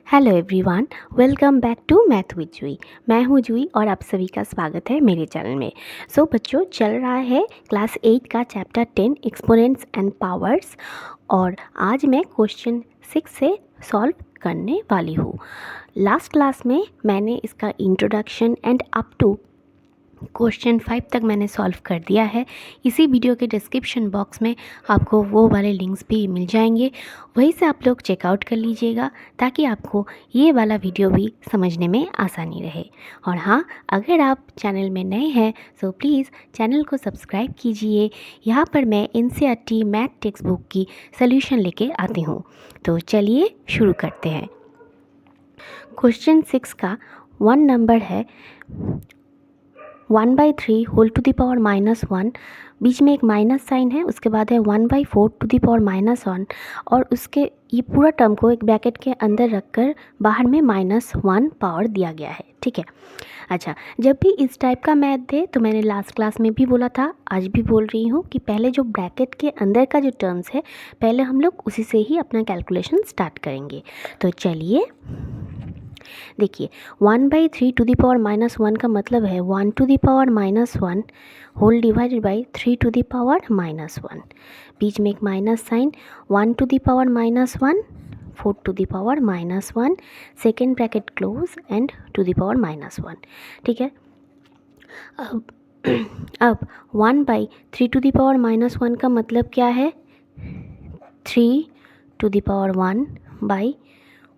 Hello everyone, welcome back to math with Jui. मैं हूँ जुई और आप सभी का स्वागत है मेरे चैनल में। बच्चों, चल रहा है क्लास 8 का चैप्टर 10 एक्सपोनेंट्स एंड पावर्स और आज मैं क्वेश्चन 6 से सॉल्व करने वाली हूँ। लास्ट क्लास में मैंने इसका introduction and up to question 5 तक मैंने सॉल्व कर दिया है। इसी वीडियो के डिस्क्रिप्शन बॉक्स में आपको वो वाले लिंक्स भी मिल जाएंगे, वहीं से आप लोग चेकआउट कर लीजिएगा ताकि आपको ये वाला वीडियो भी समझने में आसानी रहे। और हाँ, अगर आप चैनल में नए हैं तो प्लीज़ चैनल को सब्सक्राइब कीजिए। यहाँ पर मैं NCERT मैथ टेक्स्ट बुक की सोल्यूशन लेके आती हूँ। तो चलिए शुरू करते हैं। क्वेश्चन 6 का 1 नंबर है 1/3 होल टू द पावर -1, बीच में एक माइनस साइन है, उसके बाद है 1/4 टू द पावर -1 और उसके ये पूरा टर्म को एक ब्रैकेट के अंदर रखकर बाहर में -1 पावर दिया गया है। ठीक है। अच्छा, जब भी इस टाइप का मैथ दे तो मैंने लास्ट क्लास में भी बोला था, आज भी बोल रही हूँ कि पहले जो ब्रैकेट के अंदर का जो टर्म्स है पहले हम लोग उसी से ही अपना कैलकुलेशन स्टार्ट करेंगे। तो चलिए देखिए, 1/3 टू द पावर -1 का मतलब है 1 to the power -1 whole divided by 3 to the power -1, बीच में एक minus sign, 1 to the power -1 4 to the power -1, second bracket close and to the power -1। ठीक है। अब 1/3 टू द पावर -1 का मतलब क्या है? 3 to the power 1 by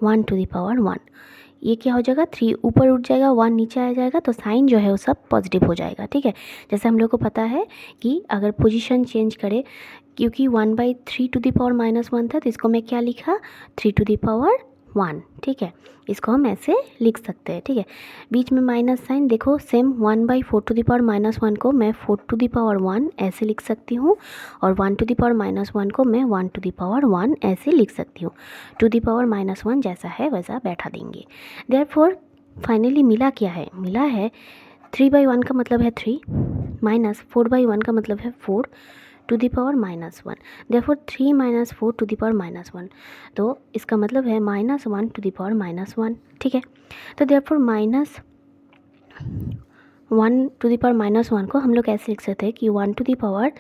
1 to the power 1। ये क्या हो जाएगा? 3 ऊपर उठ जाएगा, 1 नीचे आ जाएगा, तो साइन जो है वो सब पॉजिटिव हो जाएगा। ठीक है। जैसे हम लोग को पता है कि अगर पोजीशन चेंज करे, क्योंकि 1/3 टू द पावर -1 था तो इसको मैं क्या लिखा? 3 टू द पावर 1। ठीक है, इसको हम ऐसे लिख सकते हैं। ठीक है, बीच में माइनस साइन, देखो सेम 1/4 टू द पावर -1 को मैं 4 टू द पावर 1 ऐसे लिख सकती हूँ और 1 टू द पावर -1 को मैं 1 टू द पावर 1 ऐसे लिख सकती हूँ। टू द पावर -1 जैसा है वैसा बैठा देंगे। देयरफॉर फाइनली मिला क्या है? मिला है 3/1 का मतलब है 3 माइनस 4/1 का मतलब है 4 to the power -1। Therefore 3 - 4 to the power -1, तो इसका मतलब है -1 टू द पावर -1। ठीक है, तो देयरफॉर -1 टू द पावर -1 को हम लोग ऐसे लिख सकते हैं कि 1 to the power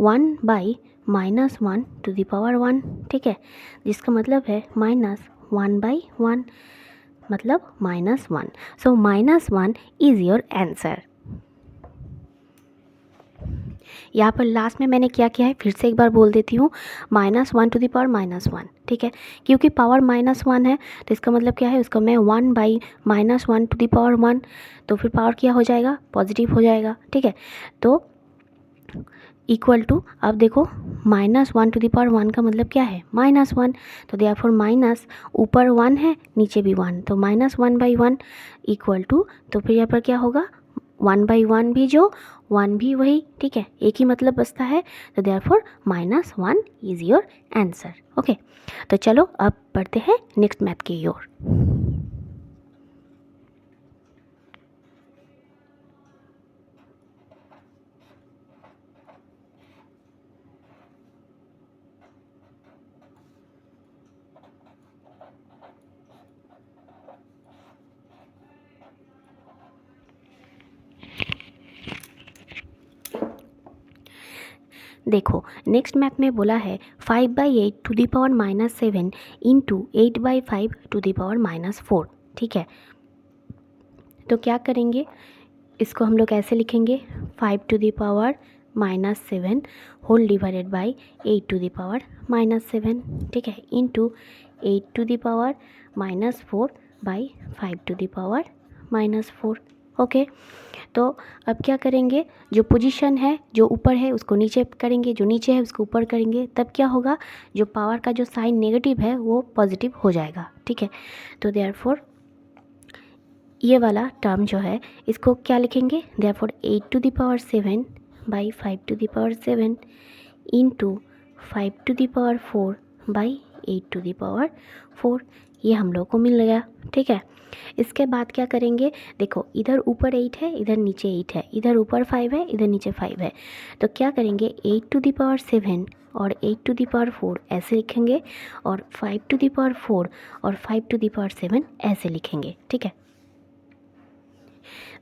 1 by -1 to the power 1। ठीक है, जिसका मतलब है -1/1 मतलब -1। So -1 is your answer. यहाँ पर लास्ट में मैंने क्या किया है फिर से एक बार बोल देती हूँ, -1 टू द पावर -1। ठीक है, क्योंकि पावर -1 है तो इसका मतलब क्या है? उसका मैं 1 बाई -1 टू द पावर 1, तो फिर पावर क्या हो जाएगा? पॉजिटिव हो जाएगा। ठीक है, तो इक्वल टू, अब देखो -1 टू द पावर 1 का मतलब क्या है? -1, तो देयरफॉर माइनस ऊपर 1 है नीचे भी 1, तो -1/1 इक्वल टू, तो फिर यहाँ पर क्या होगा? 1/1 भी जो 1 भी वही। ठीक है, एक ही मतलब बचता है, तो therefore -1 is your answer. Okay, तो चलो अब बढ़ते हैं नेक्स्ट मैथ की ओर। देखो, नेक्स्ट मैथ में बोला है 5/8 to the power -7 into 8/5 to the power -4। ठीक है, तो क्या करेंगे? इसको हम लोग ऐसे लिखेंगे, 5 to the power -7 whole divided by 8 to the power -7। ठीक है, into 8 to the power -4 by 5 to the power -4। Okay, तो अब क्या करेंगे? जो पोजीशन है जो ऊपर है उसको नीचे करेंगे, जो नीचे है उसको ऊपर करेंगे, तब क्या होगा? जो पावर का जो साइन नेगेटिव है वो पॉजिटिव हो जाएगा। ठीक है, तो देयरफॉर ये वाला टर्म जो है इसको क्या लिखेंगे? Therefore 8 to the power 7 by 5 to the power 7 into 5 to the power 4 by 8 to the power 4, ये हम लोग को मिल गया। ठीक है, इसके बाद क्या करेंगे? देखो, इधर ऊपर 8 है, इधर नीचे 8 है, इधर ऊपर 5 है, इधर नीचे 5 है, तो क्या करेंगे? 8 टू द पावर 7 और 8 टू दी पावर 4 ऐसे लिखेंगे, और 5 टू दी पावर 4 और 5 टू दी पावर 7 ऐसे लिखेंगे, ठीक है।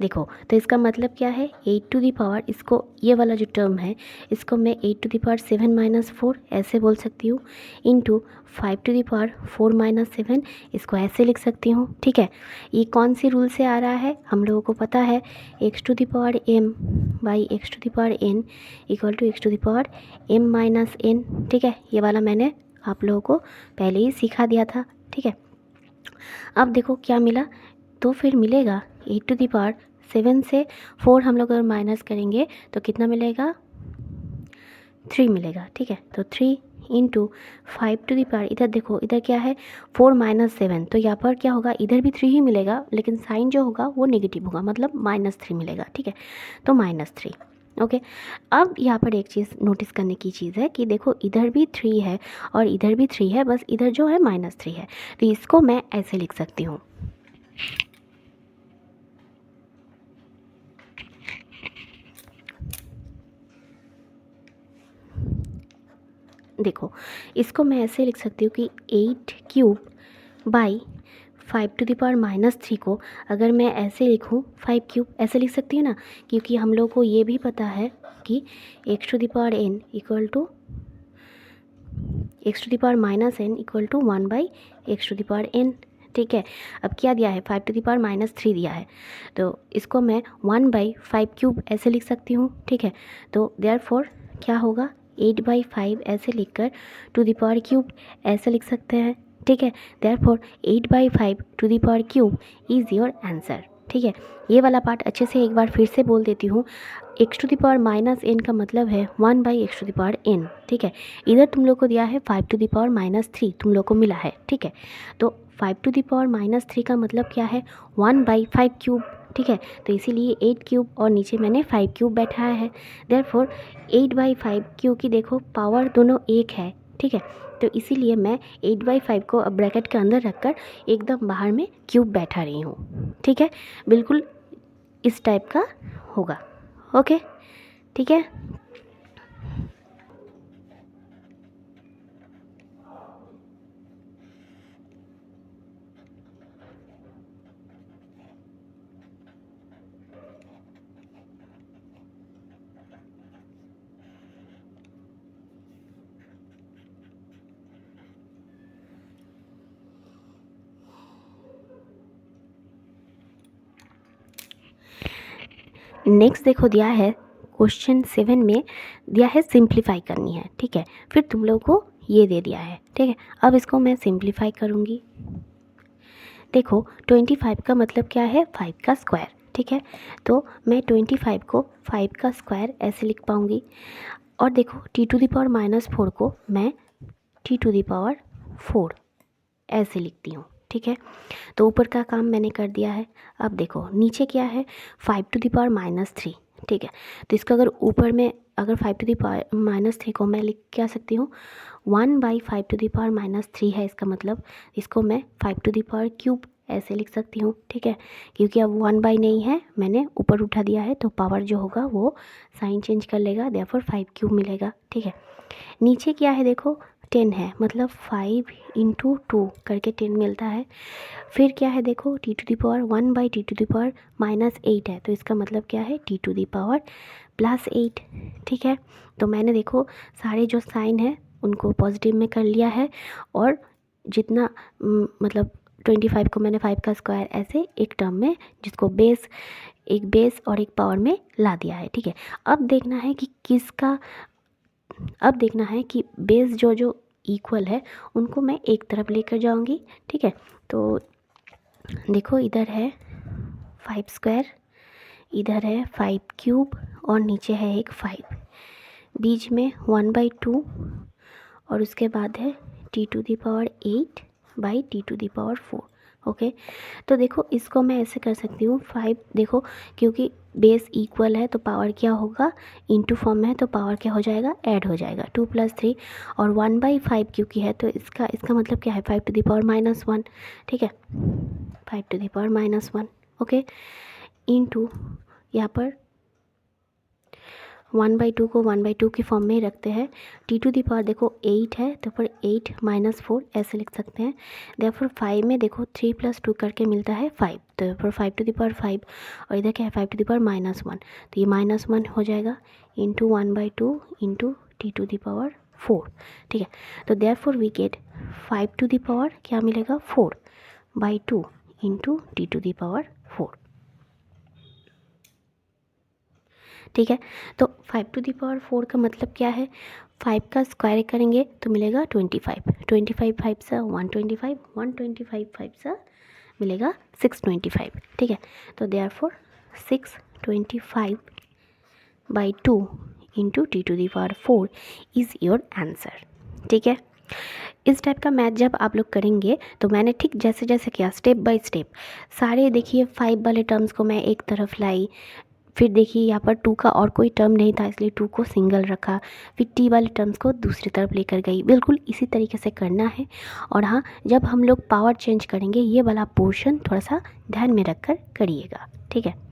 देखो तो इसका मतलब क्या है, 8 टू दी पावर, इसको ये वाला जो टर्म है इसको मैं 8 टू दी पावर 7 माइनस 4 ऐसे बोल सकती हूँ, into 5 to the power 4 minus 7 इसको ऐसे लिख सकती हूँ, ठीक है। ये कौन सी रूल से आ रहा है, हम लोगों को पता है x to the power m by x to the power n equal to x to the power m minus n, ठीक है। ये वाला मैंने आप लोगों को पहले ही सिखा दिया था, ठीक है। अब देखो क्या मिला, तो फिर मिलेगा 8 टू दी पावर 7 से 4 हम लोग अगर माइनस करेंगे तो कितना मिलेगा, 3 मिलेगा, ठीक है। तो 3 इंटू 5 टू दी पावर, इधर देखो इधर क्या है 4 माइनस 7, तो यहाँ पर क्या होगा, इधर भी 3 ही मिलेगा लेकिन साइन जो होगा वो नेगेटिव होगा, मतलब -3 मिलेगा, ठीक है। तो -3, ओके। अब यहाँ पर एक चीज़ नोटिस करने की चीज़ है कि देखो इधर भी 3 है और इधर भी 3 है, बस इधर जो है -3 है, तो इसको मैं ऐसे लिख सकती हूँ। देखो इसको मैं ऐसे लिख सकती हूँ कि 8 cube by 5 to the power -3 को अगर मैं ऐसे लिखूँ 5 क्यूब ऐसे लिख सकती हूँ ना, क्योंकि हम लोग को ये भी पता है कि x to the power n equal to x to the power -n equal to 1 by x to the power n, ठीक है। अब क्या दिया है, 5 टू द पावर -3 दिया है, तो इसको मैं 1 बाई 5 क्यूब ऐसे लिख सकती हूँ, ठीक है। तो देयरफॉर क्या होगा, 8 बाई 5 ऐसे लिखकर टू द पावर क्यूब ऐसे लिख सकते हैं, ठीक है। Therefore 8 by 5 to the power cube is your answer, ठीक है। ये वाला पार्ट अच्छे से एक बार फिर से बोल देती हूँ, x to the power -n का मतलब है 1 by x to the power n, ठीक है। इधर तुम लोग को दिया है 5 टू द पावर -3 तुम लोग को मिला है, ठीक है। तो 5 टू द पावर -3 का मतलब क्या है, 1 बाई 5 क्यूब, ठीक है। तो इसीलिए 8 क्यूब और नीचे मैंने 5 क्यूब बैठाया है, देयरफॉर 8 बाई 5, क्योंकि देखो पावर दोनों एक है, ठीक है। तो इसीलिए मैं 8 बाई 5 को अब ब्रैकेट के अंदर रखकर एकदम बाहर में क्यूब बैठा रही हूँ, ठीक है। बिल्कुल इस टाइप का होगा, ओके, ठीक है। नेक्स्ट देखो दिया है क्वेश्चन 7 में दिया है सिंप्लीफाई करनी है, ठीक है। फिर तुम लोग को ये दे दिया है, ठीक है। अब इसको मैं सिंप्लीफाई करूँगी। देखो 25 का मतलब क्या है, 5 का स्क्वायर, ठीक है। तो मैं 25 को 5 का स्क्वायर ऐसे लिख पाऊँगी, और देखो t टू द पावर -4 को मैं t टू द पावर 4 ऐसे लिखती हूँ, ठीक है। तो ऊपर का काम मैंने कर दिया है। अब देखो नीचे क्या है, 5 टू द पावर -3, ठीक है। तो इसका अगर ऊपर में अगर 5 टू द पावर -3 को मैं लिख क्या सकती हूँ, 1 बाई 5 टू द पावर -3 है, इसका मतलब इसको मैं 5 टू द पावर क्यूब ऐसे लिख सकती हूँ, ठीक है। क्योंकि अब 1 बाई नहीं है, मैंने ऊपर उठा दिया है, तो पावर जो होगा वो साइन चेंज कर लेगा, देयरफॉर 5 क्यूब मिलेगा, ठीक है। नीचे क्या है देखो 10 है, मतलब 5 इंटू 2 करके 10 मिलता है। फिर क्या है देखो t to the power 1 by t to the power -8 है, तो इसका मतलब क्या है t टू दी पावर +8, ठीक है। तो मैंने देखो सारे जो साइन है उनको पॉजिटिव में कर लिया है, और जितना मतलब 25 को मैंने 5 का स्क्वायर ऐसे एक टर्म में, जिसको एक बेस और एक पावर में ला दिया है, ठीक है। अब देखना है कि बेस जो इक्वल है उनको मैं एक तरफ लेकर जाऊंगी, ठीक है। तो देखो इधर है 5 स्क्वायर, इधर है 5 क्यूब और नीचे है एक 5, बीच में 1/2 और उसके बाद है t to the power 8 by t to the power 4, okay. तो देखो इसको मैं ऐसे कर सकती हूँ 5, देखो क्योंकि बेस इक्वल है तो पावर क्या होगा, इनटू फॉर्म में है तो पावर क्या हो जाएगा, ऐड हो जाएगा, 2 + 3 और 1/5 क्योंकि है, तो इसका मतलब क्या है 5 टू दी पावर -1, ठीक है, 5 to the power -1, okay, into यहाँ पर 1/2 को 1/2 की फॉर्म में ही रखते हैं। टी टू दी पावर देखो 8 है तो फिर 8 - 4 ऐसे लिख सकते हैं। देयरफॉर 5 में देखो 3 + 2 करके मिलता है 5, तो फिर 5 टू दी पावर 5 और इधर क्या है 5 टू दी पावर -1, तो ये -1 हो जाएगा into 1/2 into t to the power 4। ठीक है, तो therefore we get 5 to the power क्या मिलेगा 4/2 into t to the power 4। ठीक है, तो 5 टू दी पावर 4 का मतलब क्या है, 5 का स्क्वायर करेंगे तो मिलेगा 25, 25 5 सा 125, 125 5 सा मिलेगा 625। ठीक है, तो therefore 625/2 into t to the power 4 is your answer. ठीक है, इस टाइप का मैथ जब आप लोग करेंगे तो मैंने ठीक जैसे जैसे किया स्टेप बाय स्टेप सारे देखिए 5 वाले टर्म्स को मैं एक तरफ लाई, फिर देखिए यहाँ पर 2 का और कोई टर्म नहीं था इसलिए 2 को सिंगल रखा, फिर टी वाले टर्म्स को दूसरी तरफ लेकर गई। बिल्कुल इसी तरीके से करना है। और हाँ, जब हम लोग पावर चेंज करेंगे ये वाला पोर्शन थोड़ा सा ध्यान में रख कर करिएगा। ठीक है,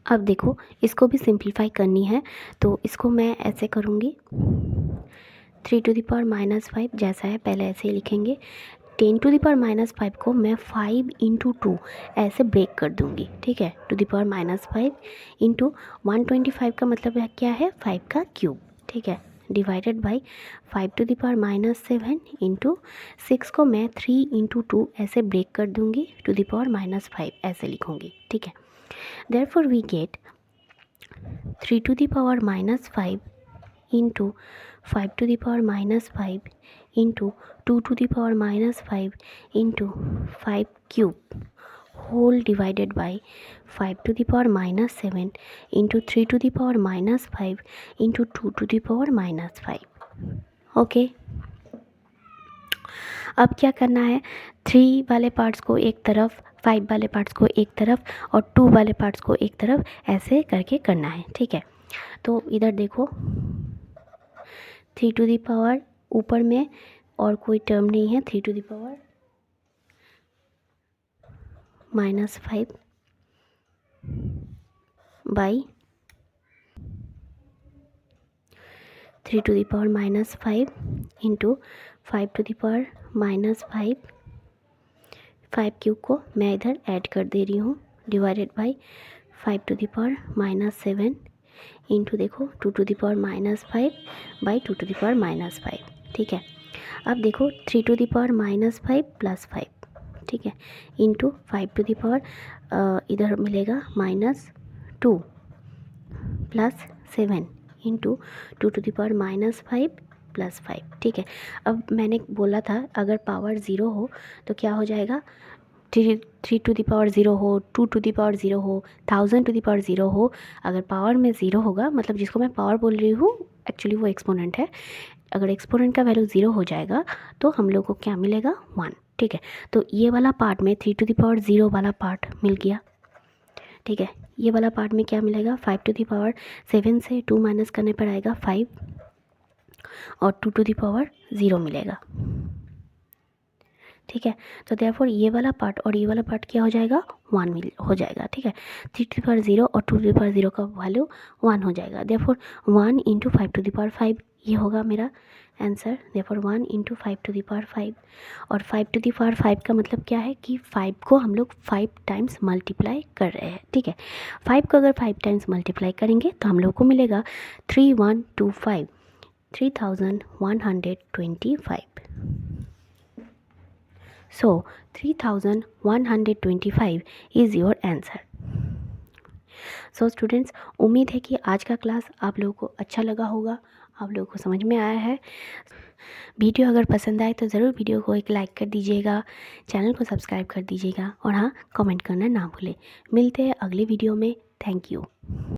अब देखो इसको भी सिंप्लीफाई करनी है तो इसको मैं ऐसे करूँगी 3 टू द पावर -5 जैसा है पहले ऐसे ही लिखेंगे। 10 टू द पावर -5 को मैं 5 × 2 ऐसे ब्रेक कर दूँगी। ठीक है, टू द पावर -5 इंटू 125 का मतलब है क्या है 5 का क्यूब। ठीक है, divided by 5 to the power -7 into 6 को मैं 3 × 2 ऐसे ब्रेक कर दूँगी टू द पावर -5 ऐसे लिखूँगी। ठीक है, therefore we get 3 to the power -5 into 5 to the power -5 into 2 to the power -5 into 5 cube whole divided by 5 to the power -7 into 3 to the power -5 into 2 to the power -5। Okay, अब क्या करना है, 3 वाले parts को एक तरफ, 5 वाले parts को एक तरफ और 2 वाले पार्ट्स को एक तरफ ऐसे करके करना है। ठीक है, तो इधर देखो 3 टू दी पावर ऊपर में और कोई टर्म नहीं है, 3 to the power -5 by 3 to the power -5 into 5 to the power -5, 5 cube को मैं इधर ऐड कर दे रही हूँ divided by 5 to the power -7 into देखो 2 to the power -5 by 2 to the power -5। ठीक है, अब देखो 3 टू दी पावर -5 + 5। ठीक है, इंटू 5 टू दी पावर इधर मिलेगा -2 + 7 इंटू 2 टू दी पावर -5 + 5। ठीक है, अब मैंने बोला था अगर पावर 0 हो तो क्या हो जाएगा, 3 टू दी पावर 0 हो, 2 टू दी पावर 0 हो, 1000 टू दी पावर 0 हो, अगर पावर में 0 होगा मतलब जिसको मैं पावर बोल रही हूँ एक्चुअली वो एक्सपोनेंट है, अगर एक्सपोनेंट का वैल्यू 0 हो जाएगा तो हम लोग को क्या मिलेगा 1। ठीक है, तो ये वाला पार्ट में 3 टू दी पावर 0 वाला पार्ट मिल गया। ठीक है, ये वाला पार्ट में क्या मिलेगा, 5 टू दी पावर 7 से 2 माइनस करने पर आएगा 5 और 2 टू दी पावर 0 मिलेगा। ठीक है, तो देयरफॉर ये वाला पार्ट और ये वाला पार्ट क्या हो जाएगा 1 हो जाएगा। ठीक है, 3 टू दी पावर 0 और 2 टू दी पावर 0 का वैल्यू 1 हो जाएगा। देयरफॉर 1 × 5 टू दी पावर 5 ये होगा मेरा answer. Therefore 1 × 5 to the power 5 और 5 टू दी पावर 5 का मतलब क्या है कि 5 को हम लोग 5 टाइम्स मल्टीप्लाई कर रहे हैं। ठीक है, 5 को अगर 5 टाइम्स मल्टीप्लाई करेंगे तो हम लोग को मिलेगा 3125 3125। So 3125 is your answer. So students, उम्मीद है कि आज का क्लास आप लोगों को अच्छा लगा होगा, आप लोगों को समझ में आया है। वीडियो अगर पसंद आए तो ज़रूर वीडियो को एक लाइक कर दीजिएगा, चैनल को सब्सक्राइब कर दीजिएगा और हाँ, कमेंट करना ना भूलें। मिलते हैं अगले वीडियो में। Thank you.